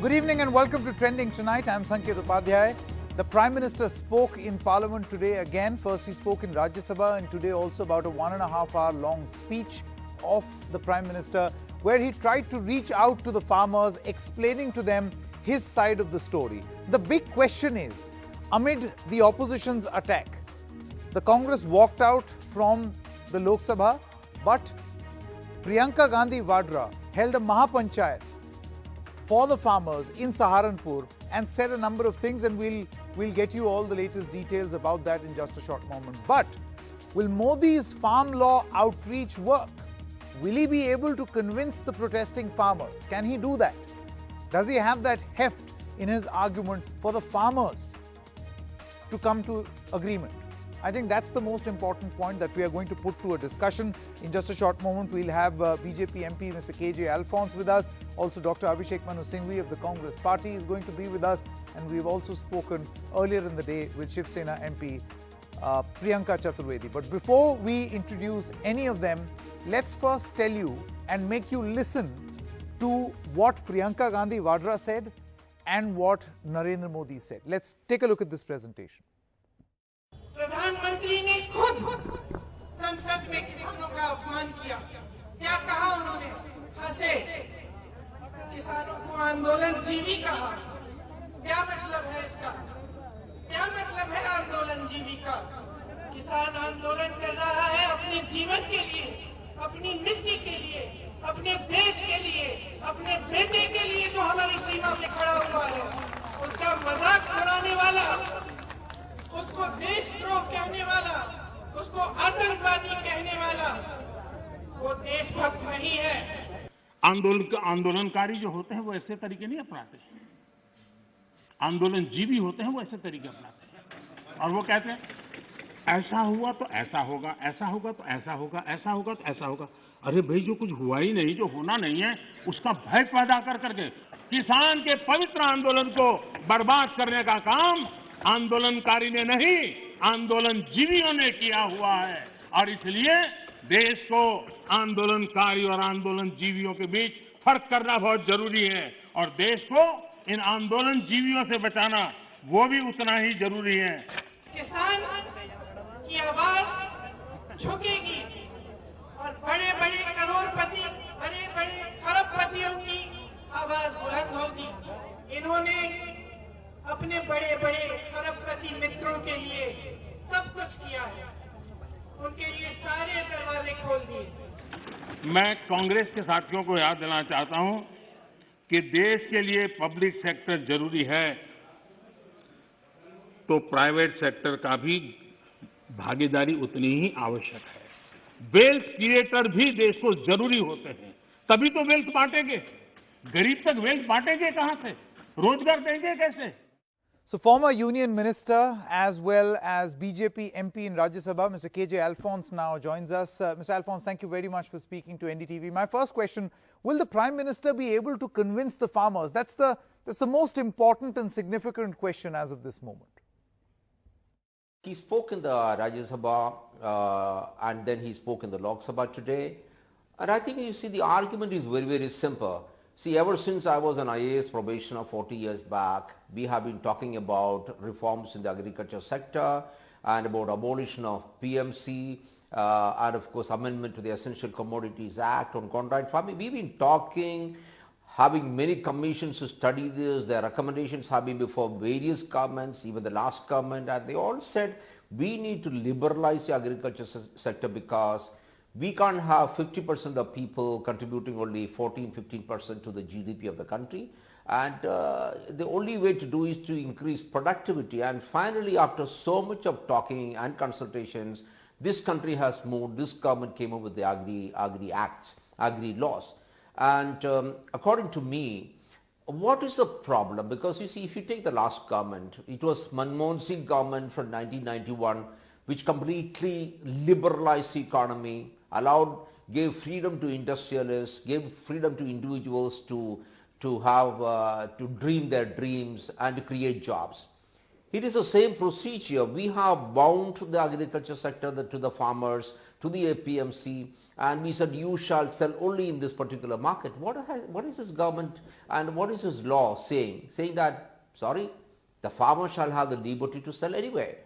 Good evening and welcome to Trending Tonight. I'm Sanket Upadhyay. The Prime Minister spoke in Parliament today again. First he spoke in Rajya Sabha and today also about a 1.5 hour long speech of the Prime Minister where he tried to reach out to the farmers, explaining to them his side of the story. The big question is, amid the opposition's attack, the Congress walked out from the Lok Sabha, but Priyanka Gandhi Vadra held a Mahapanchayat for the farmers in Saharanpur and said a number of things, and we'll get you all the latest details about that in just a short moment. But will Modi's farm law outreach work? Will he be able to convince the protesting farmers? Can he do that? Does he have that heft in his argument for the farmers to come to agreement? I think that's the most important point that we are going to put to a discussion. In just a short moment, we'll have BJP MP Mr. KJ Alphonse with us. Also, Dr. Abhishek Manu Singhvi of the Congress Party is going to be with us. And we've also spoken earlier in the day with Shiv Sena MP Priyanka Chaturvedi. But before we introduce any of them, let's first tell you and make you listen to what Priyanka Gandhi Vadra said and what Narendra Modi said. Let's take a look at this presentation. प्रधानमंत्री ने खुद संसद में किसानों का अपमान किया। क्या कहा उन्होंने? हंसे, किसानों को आंदोलन जीवी कहा। क्या मतलब है इसका? क्या मतलब है आंदोलन जीवी का? किसान आंदोलन कर रहा है अपने जीवन के लिए, अपनी मिट्टी के लिए, अपने देश के लिए, अपने बेटे के लिए जो हमारी सीमा पे खड़ा हुआ है, उसका मजाक उड़ाने वाला, उसको देशद्रोह कहने वाला, उसको आतंकवादी कहने वाला, वो देशभक्त नहीं है। आंदोलनकारी जो होते हैं वो ऐसे तरीके नहीं अपनाते। आंदोलन जीवी होते हैं वो ऐसे तरीके अपनाते हैं और वो कहते हैं ऐसा हुआ तो ऐसा होगा, ऐसा होगा तो ऐसा होगा, ऐसा होगा तो ऐसा होगा। अरे भाई, जो कुछ हुआ ही नहीं, जो होना नहीं है, उसका भय पैदा कर करके किसान के पवित्र आंदोलन को बर्बाद करने का काम आंदोलनकारी ने नहीं, आंदोलन जीवियों ने किया हुआ है। और इसलिए देश को आंदोलनकारी और आंदोलन जीवियों के बीच फर्क करना बहुत जरूरी है और देश को इन आंदोलन जीवियों से बचाना वो भी उतना ही जरूरी है। किसान की आवाज झुकेगी और बड़े बड़े करोड़पति, बड़े बड़े खरबपतियों की आवाज बुलंद होगी। इन्होंने अपने बड़े बड़े खरबपति मित्रों के लिए सब कुछ किया है, उनके लिए सारे दरवाजे खोल दिए। मैं कांग्रेस के साथियों को याद दिलाना चाहता हूं कि देश के लिए पब्लिक सेक्टर जरूरी है तो प्राइवेट सेक्टर का भी भागीदारी उतनी ही आवश्यक है। वेल्थ क्रिएटर भी देश को जरूरी होते हैं, तभी तो वेल्थ बांटेंगे। गरीब तक वेल्थ बांटेंगे कहां से? रोजगार देंगे कैसे? So former Union Minister as well as BJP MP in Rajya Sabha, Mr. KJ Alphonse now joins us. Mr. Alphonse, thank you very much for speaking to NDTV. My first question, will the Prime Minister be able to convince the farmers? That's the most important and significant question as of this moment. He spoke in the Rajya Sabha and then he spoke in the Lok Sabha today. And I think you see the argument is very, very simple. See, ever since I was an IAS probationer 40 years back, we have been talking about reforms in the agriculture sector and about abolition of PMC and of course amendment to the Essential Commodities Act on contract farming. We've been talking, having many commissions to study this. Their recommendations have been before various governments, even the last government, and they all said we need to liberalize the agriculture sector because we can't have 50% of people contributing only 14-15% to the GDP of the country. And the only way to do is to increase productivity. And finally, after so much of talking and consultations, this country has moved, this government came up with the Agri Acts, Agri Laws. And according to me, what is the problem? Because you see, if you take the last government, it was Manmohan Singh government from 1991, which completely liberalized the economy, gave freedom to industrialists, gave freedom to individuals to dream their dreams and to create jobs. It is the same procedure. We have bound the agriculture sector to the farmers to the APMC, and we said you shall sell only in this particular market. What is this government and what is this law saying? Saying that, sorry, the farmer shall have the liberty to sell anywhere.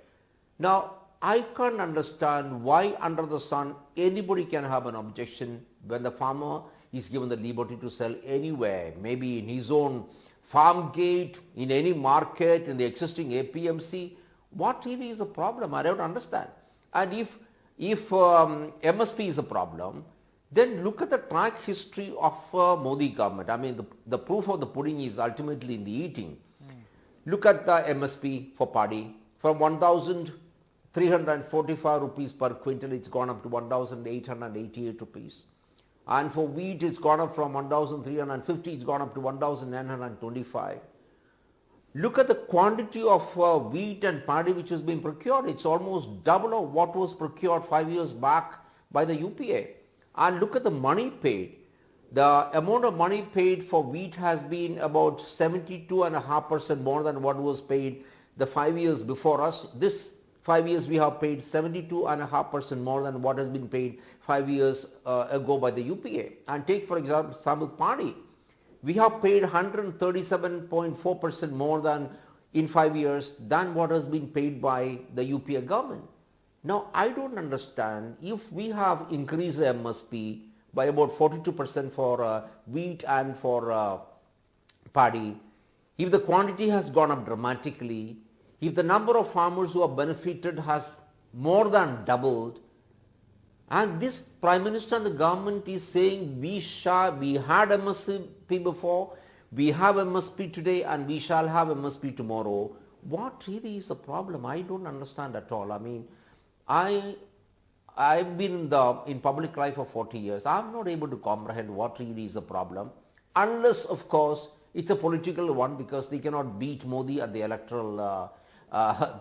Now, I can't understand why under the sun anybody can have an objection when the farmer is given the liberty to sell anywhere, maybe in his own farm gate, in any market, in the existing APMC. What really is a problem? I don't understand. And if MSP is a problem, then look at the track history of Modi government. I mean, the proof of the pudding is ultimately in the eating. Look at the MSP for paddy. From 1,345 rupees per quintal, it's gone up to 1,888 rupees. And for wheat, it's gone up from 1,350, it's gone up to 1,925. Look at the quantity of wheat and paddy which has been procured. It's almost double of what was procured 5 years back by the UPA. And look at the money paid. The amount of money paid for wheat has been about 72.5% more than what was paid the 5 years before us. This 5 years we have paid 72.5% more than what has been paid 5 years ago by the UPA. And take for example paddy. We have paid 137.4% more than in 5 years than what has been paid by the UPA government. Now, I don't understand if we have increased the MSP by about 42% for wheat and for paddy, if the quantity has gone up dramatically, if the number of farmers who have benefited has more than doubled, and this Prime Minister and the government is saying we had MSP before, we have MSP today, and we shall have MSP tomorrow. What really is the problem? I don't understand at all. I mean, I've been in public life for 40 years. I'm not able to comprehend what really is the problem, unless, of course, it's a political one, because they cannot beat Modi at the electoral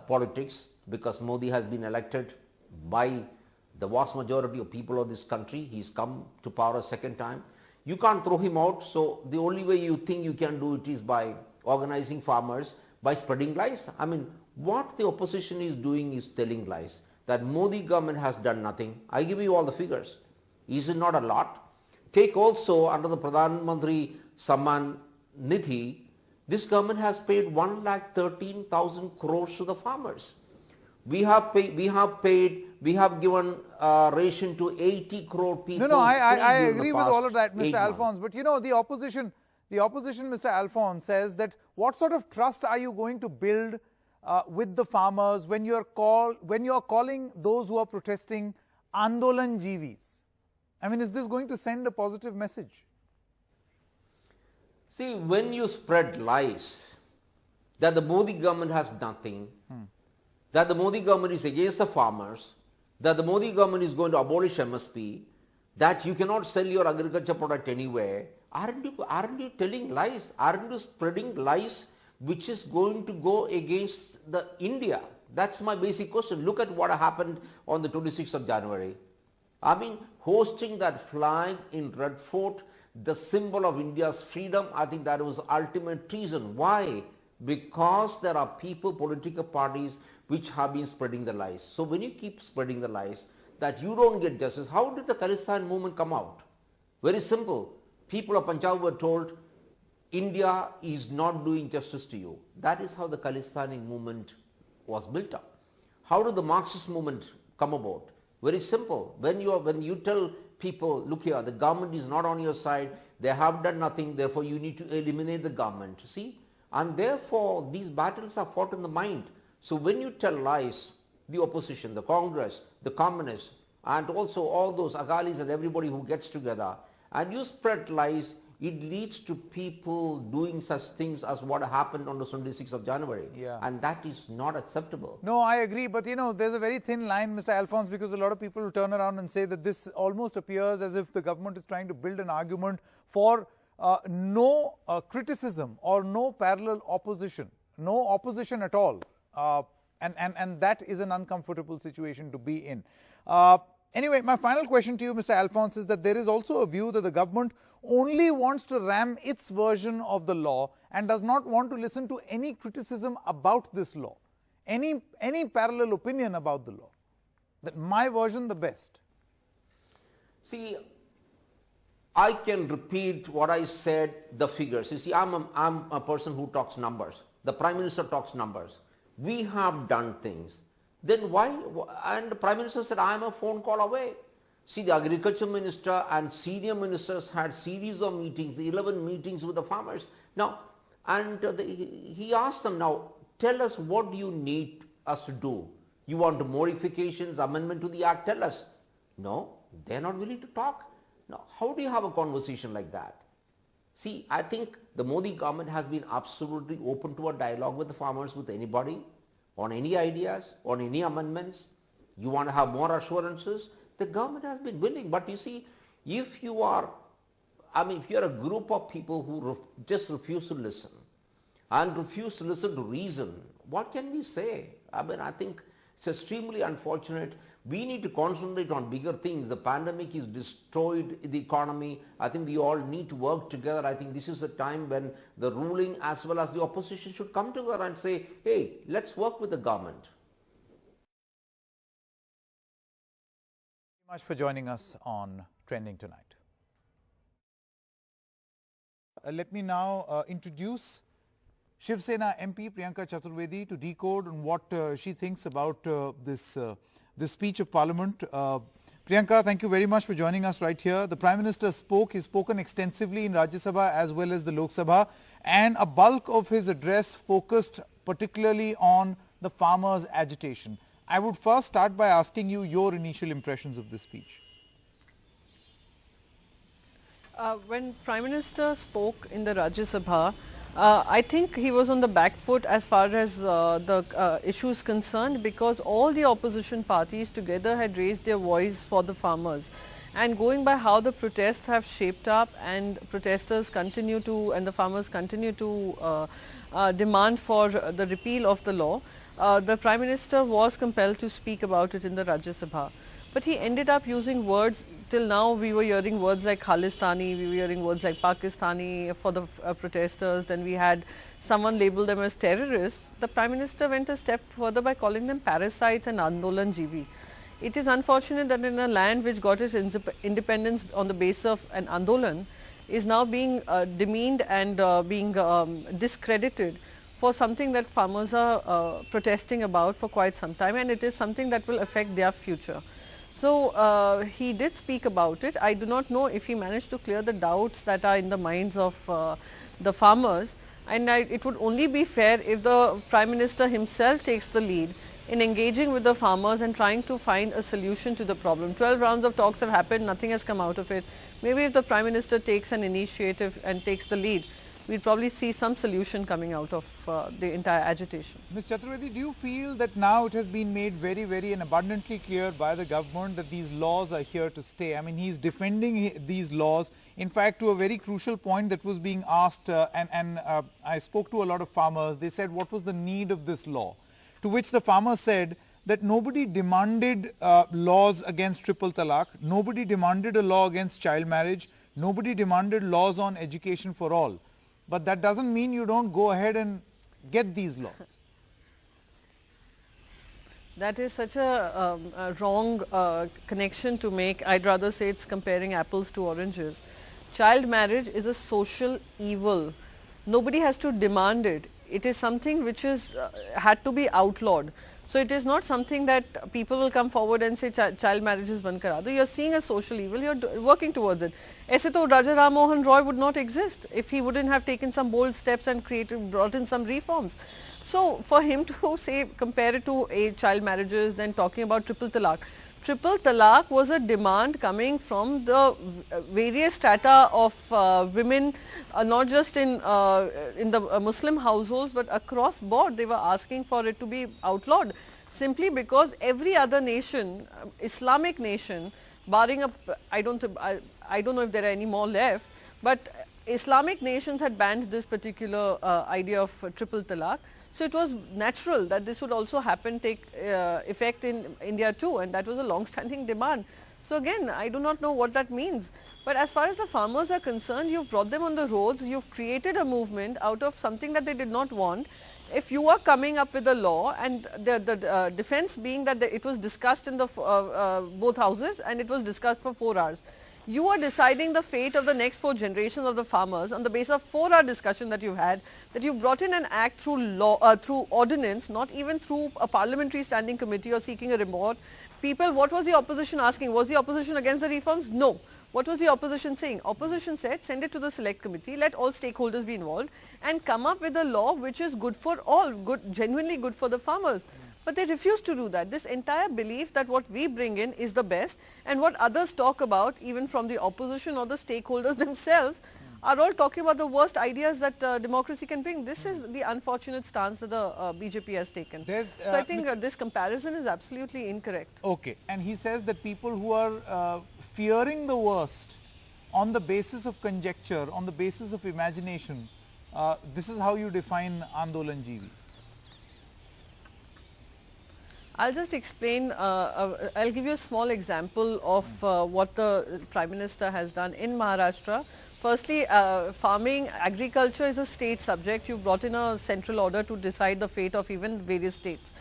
politics, because Modi has been elected by the vast majority of people of this country. He's come to power a second time. You can't throw him out, so the only way you think you can do it is by organizing farmers, by spreading lies. I mean, what the opposition is doing is telling lies, that Modi government has done nothing. I give you all the figures. Is it not a lot? Take also under the Pradhan Mantri Samman Nidhi, this government has paid 1,13,000 crores to the farmers. We have given ration to 80 crore people. No, I agree with all of that, Mr. Alphonse. But you know, the opposition, Mr. Alphonse, says that what sort of trust are you going to build with the farmers when you are calling those who are protesting Andolan Jeevis? I mean, is this going to send a positive message? See, when you spread lies that the Modi government has nothing, that the Modi government is against the farmers, that the Modi government is going to abolish MSP, that you cannot sell your agriculture product anywhere, aren't you telling lies? Aren't you spreading lies which is going to go against the India? That's my basic question. Look at what happened on the 26th of January. I mean, hosting that flag in Red Fort, the symbol of India's freedom, I think that was ultimate treason. Why? Because there are people, political parties, which have been spreading the lies. So when you keep spreading the lies that you don't get justice, how did the Khalistan movement come out? Very simple. People of Punjab were told, India is not doing justice to you. That is how the Khalistani movement was built up. How did the Marxist movement come about? Very simple. When you tell people, look here, the government is not on your side, they have done nothing, therefore you need to eliminate the government. See? And therefore these battles are fought in the mind. So when you tell lies, the opposition, the Congress, the communists, and also all those Agalis and everybody who gets together, and you spread lies, it leads to people doing such things as what happened on the 26th of January. Yeah. And that is not acceptable. No, I agree. But, you know, there's a very thin line, Mr. Alphonse, because a lot of people will turn around and say that this almost appears as if the government is trying to build an argument for no criticism or no parallel opposition, no opposition at all. And that is an uncomfortable situation to be in. Anyway, my final question to you, Mr. Alphonse, is that there is also a view that the government only wants to ram its version of the law and does not want to listen to any criticism about this law, any parallel opinion about the law. That my version the best. See, I can repeat what I said, the figures. You see, I'm a person who talks numbers. The Prime Minister talks numbers. We have done things. Then why? And the Prime Minister said, I am a phone call away. See, the Agriculture Minister and senior ministers had series of meetings, the 11 meetings with the farmers. Now, and he asked them, now, tell us what do you need us to do? You want modifications, amendment to the Act? Tell us. No, they're not willing to talk. Now, how do you have a conversation like that? See, I think the Modi government has been absolutely open to a dialogue with the farmers, with anybody, on any ideas, on any amendments. You want to have more assurances? The government has been willing. But you see, if you are, if you are a group of people who just refuse to listen and refuse to listen to reason, what can we say? I think it's extremely unfortunate. We need to concentrate on bigger things. The pandemic has destroyed the economy. I think we all need to work together. I think this is a time when the ruling as well as the opposition should come together and say, hey, let's work with the government. Thank you much for joining us on Trending Tonight. Let me now introduce Shiv Sena MP Priyanka Chaturvedi to decode on what she thinks about this speech of Parliament. Priyanka, thank you very much for joining us right here. The Prime Minister spoke. He's spoken extensively in Rajya Sabha as well as the Lok Sabha, and a bulk of his address focused particularly on the farmers' agitation. I would first start by asking you your initial impressions of this speech. When Prime Minister spoke in the Rajya Sabha, I think he was on the back foot as far as the issue is concerned, because all the opposition parties together had raised their voice for the farmers. And going by how the protests have shaped up, and protesters continue to, and the farmers continue to demand for the repeal of the law, the Prime Minister was compelled to speak about it in the Rajya Sabha. But he ended up using words. Till now we were hearing words like Khalistani, we were hearing words like Pakistani for the protesters, then we had someone label them as terrorists. The Prime Minister went a step further by calling them parasites and Andolan Jeevi. It is unfortunate that in a land which got its independence on the basis of an Andolan is now being demeaned and being discredited for something that farmers are protesting about for quite some time, and it is something that will affect their future. So he did speak about it. I do not know if he managed to clear the doubts that are in the minds of the farmers, and it would only be fair if the Prime Minister himself takes the lead in engaging with the farmers and trying to find a solution to the problem. 12 rounds of talks have happened, nothing has come out of it. Maybe if the Prime Minister takes an initiative and takes the lead, we'll probably see some solution coming out of the entire agitation. Ms. Chaturvedi, do you feel that now it has been made very, very and abundantly clear by the government that these laws are here to stay? I mean, he's defending these laws, in fact, to a very crucial point that was being asked, and I spoke to a lot of farmers. They said, what was the need of this law? To which the farmers said that nobody demanded laws against triple talaq, nobody demanded a law against child marriage, nobody demanded laws on education for all. But that doesn't mean you don't go ahead and get these laws. That is such a wrong connection to make. I'd rather say it's comparing apples to oranges. Child marriage is a social evil. Nobody has to demand it. It is something which is had to be outlawed. So it is not something that people will come forward and say child marriage is ban kara do. You are seeing a social evil, you are working towards it. Aise to Raja Ram Mohan Roy would not exist if he wouldn't have taken some bold steps and brought in some reforms. So for him to say, compare it to child marriages, then talking about triple talaq. Triple talaq was a demand coming from the various strata of women, not just in the Muslim households, but across board. They were asking for it to be outlawed, simply because every other nation, Islamic nation, barring I don't know if there are any more left, but Islamic nations had banned this particular idea of triple talaq. So it was natural that this would also happen, take effect in India too, and that was a long-standing demand. So again, I do not know what that means. But as far as the farmers are concerned, you've brought them on the roads, you've created a movement out of something that they did not want. If you are coming up with a law, and the defense being that it was discussed in the both houses and it was discussed for 4 hours. You are deciding the fate of the next 4 generations of the farmers on the basis of 4-hour discussion that you had, that you brought in an act through law, through ordinance, not even through a parliamentary standing committee or seeking a report. People, what was the opposition asking? Was the opposition against the reforms? No. What was the opposition saying? Opposition said send it to the select committee, let all stakeholders be involved and come up with a law which is good for all, genuinely good for the farmers. But they refuse to do that. This entire belief that what we bring in is the best and what others talk about, even from the opposition or the stakeholders themselves, are all talking about the worst ideas that democracy can bring. This is the unfortunate stance that the BJP has taken. So I think this comparison is absolutely incorrect. Okay, and he says that people who are fearing the worst on the basis of conjecture, on the basis of imagination, this is how you define Andolan Jeevis. I'll just explain, I'll give you a small example of what the Prime Minister has done in Maharashtra. Firstly, farming, agriculture is a state subject. You brought in a central order to decide the fate of even various states.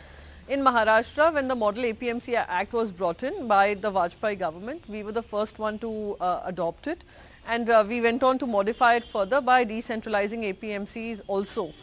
In Maharashtra, when the Model APMC Act was brought in by the Vajpayee government, we were the first one to adopt it, and we went on to modify it further by decentralizing APMCs also.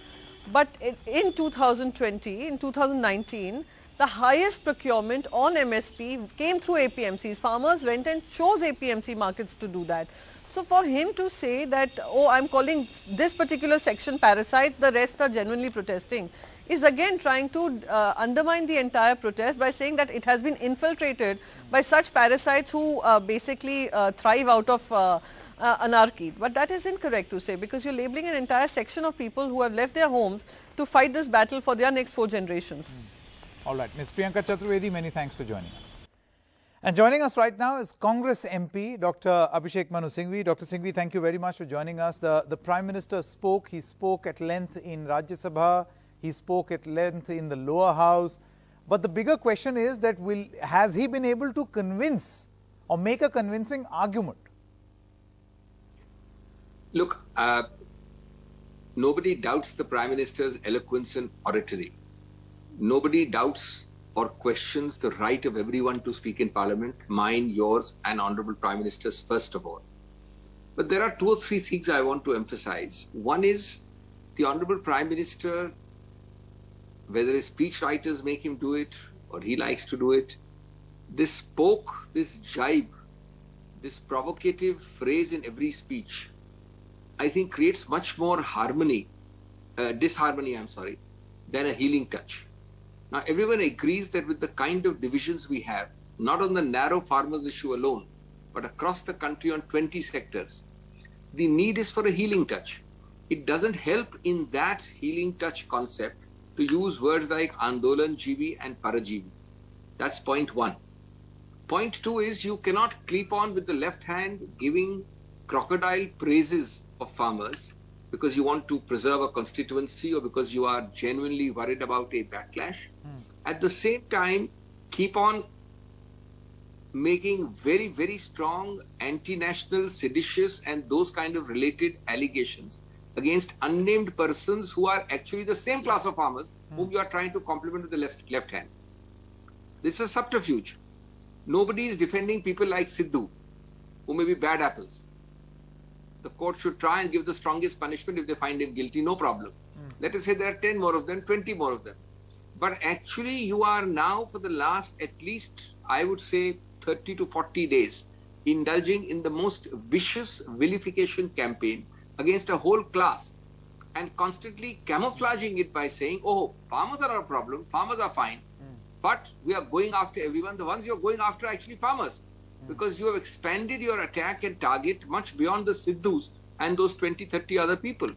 But in 2020, in 2019, the highest procurement on MSP came through APMCs. Farmers went and chose APMC markets to do that. So for him to say that, oh, I'm calling this particular section parasites, the rest are genuinely protesting, is again trying to undermine the entire protest by saying that it has been infiltrated by such parasites who basically thrive out of anarchy. But that is incorrect to say, because you're labeling an entire section of people who have left their homes to fight this battle for their next 4 generations. All right, Ms. Priyanka Chaturvedi, many thanks for joining us. And joining us right now is Congress MP, Dr. Abhishek Manu Singhvi. Dr. Singhvi, thank you very much for joining us. The Prime Minister spoke. He spoke at length in Rajya Sabha. He spoke at length in the lower house. But the bigger question is that has he been able to convince or make a convincing argument? Look, nobody doubts the Prime Minister's eloquence and oratory. Nobody doubts or questions the right of everyone to speak in Parliament, mine, yours, and Honourable Prime Minister's first of all. But there are 2 or 3 things I want to emphasize. One is the Honourable Prime Minister, whether his speech writers make him do it or he likes to do it, this poke, this jibe, this provocative phrase in every speech, I think creates much more disharmony, than a healing touch. Now, everyone agrees that with the kind of divisions we have, not on the narrow farmers issue alone, but across the country on 20 sectors, the need is for a healing touch. It doesn't help in that healing touch concept to use words like Andolan Jeevi and Parajeevi. That's point 1. Point 2 is you cannot keep on with the left hand giving crocodile praises of farmers because you want to preserve a constituency or because you are genuinely worried about a backlash. At the same time, keep on making very, very strong anti-national, seditious and those kind of related allegations against unnamed persons who are actually the same class of farmers whom you are trying to compliment with the left hand. This is a subterfuge. Nobody is defending people like Sidhu, who may be bad apples. The court should try and give the strongest punishment if they find him guilty, no problem. Let us say there are 10 more of them, 20 more of them. But actually you are now for the last at least, I would say 30 to 40 days, indulging in the most vicious vilification campaign against a whole class and constantly camouflaging it by saying, oh, farmers are a problem, farmers are fine, but we are going after everyone. The ones you're going after are actually farmers. Because you have expanded your attack and target much beyond the Sidhus and those 20, 30 other people.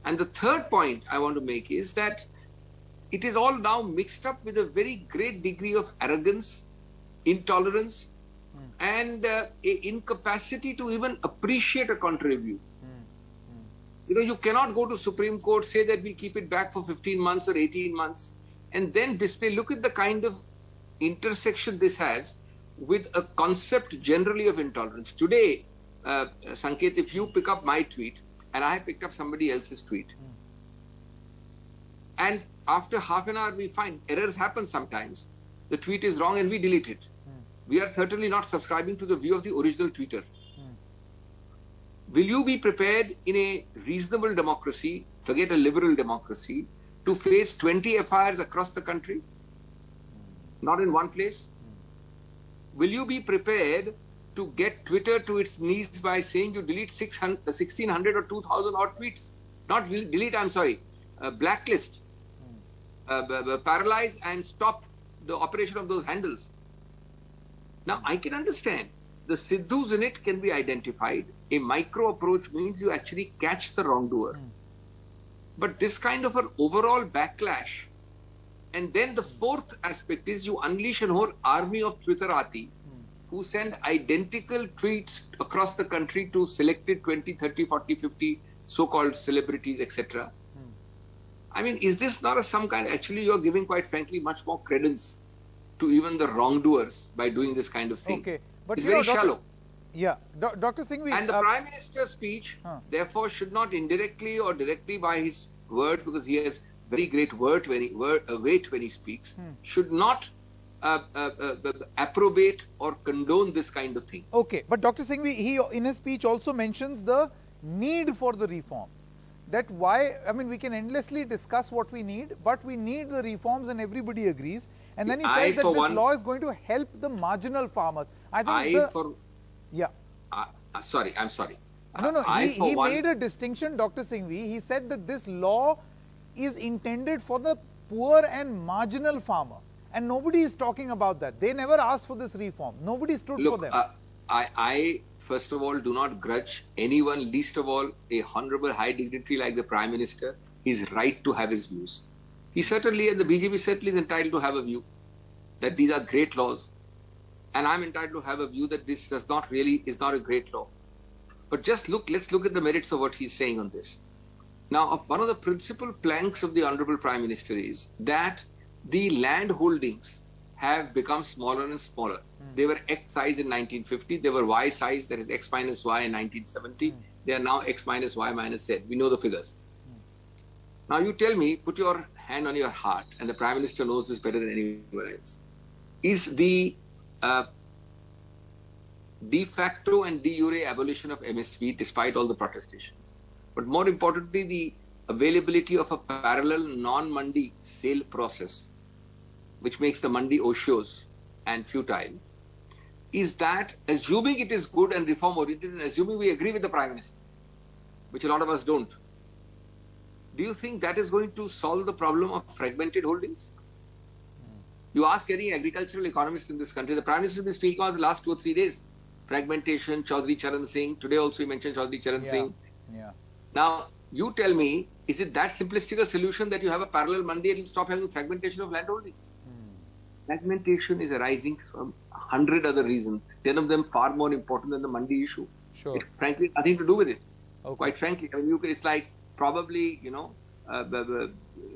And the third point I want to make is that it is all now mixed up with a very great degree of arrogance, intolerance, and a incapacity to even appreciate a contrary view. You know, you cannot go to Supreme Court, say that we'll keep it back for 15 months or 18 months, and then display, look at the kind of intersection this has with a concept generally of intolerance. Today, Sanket, if you pick up my tweet and I have picked up somebody else's tweet, and after half an hour we find errors happen sometimes, the tweet is wrong and we delete it. We are certainly not subscribing to the view of the original tweeter. Will you be prepared in a reasonable democracy, forget a liberal democracy, to face 20 FIRs across the country? Not in one place? Will you be prepared to get Twitter to its knees by saying you delete 1,600 or 2,000 odd tweets? Not delete, I'm sorry, blacklist, paralyze and stop the operation of those handles. Now, I can understand the Siddhus in it can be identified. A micro approach means you actually catch the wrongdoer. But this kind of an overall backlash, and then the fourth aspect is you unleash an whole army of Twitterati who send identical tweets across the country to selected 20, 30, 40, 50 so-called celebrities, etc. I mean, is this not some kind, actually you're giving, quite frankly, much more credence to even the wrongdoers by doing this kind of thing. Okay, but it's very shallow. Yeah, Dr. Singhvi. And the Prime Minister's speech, therefore, should not indirectly or directly by his words, because he has very great weight when he speaks, should not approbate or condone this kind of thing. Okay, but Dr. Singhvi, he in his speech also mentions the need for the reforms. That why, I mean, we can endlessly discuss what we need, but we need the reforms and everybody agrees. And then he says that this law is going to help the marginal farmers. I think sorry, I'm sorry. No, he made a distinction, Dr. Singhvi. He said that this law is intended for the poor and marginal farmer. And nobody is talking about that. They never asked for this reform. Nobody stood for them. I, first of all, do not grudge anyone, least of all a honorable high dignitary like the Prime Minister, his right to have his views. He certainly, and the BJP certainly is entitled to have a view that these are great laws. And I'm entitled to have a view that this is not a great law. But just let's look at the merits of what he's saying on this. Now, one of the principal planks of the Honorable Prime Minister is that the land holdings have become smaller and smaller. They were X size in 1950, they were Y size, that is X minus Y in 1970. They are now X minus Y minus Z. We know the figures. Now you tell me, put your hand on your heart, and the Prime Minister knows this better than anyone else. Is the de facto and de jure abolition of MSP, despite all the protestations, but more importantly, the availability of a parallel non-mandi sale process, which makes the mandi otiose and futile, is that, assuming it is good and reform-oriented, and assuming we agree with the Prime Minister, which a lot of us don't, do you think that is going to solve the problem of fragmented holdings? You ask any agricultural economist in this country, the Prime Minister has been speaking about the last 2 or 3 days. Fragmentation, Chaudhry Charan Singh, today also he mentioned Chaudhry Charan Singh. Now, you tell me, is it that simplistic a solution that you have a parallel mandi and you stop having fragmentation of land holdings? Fragmentation is arising from 100 other reasons, 10 of them far more important than the mandi issue. Sure. It, frankly, nothing to do with it. Okay. Quite frankly, I mean, it's like probably,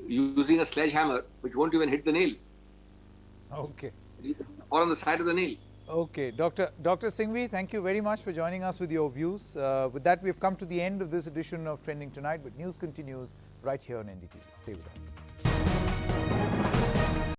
using a sledgehammer, which won't even hit the nail. Okay. Or on the side of the nail. Okay. Dr. Singhvi, thank you very much for joining us with your views. With that, we've come to the end of this edition of Trending Tonight, but news continues right here on NDTV. Stay with us.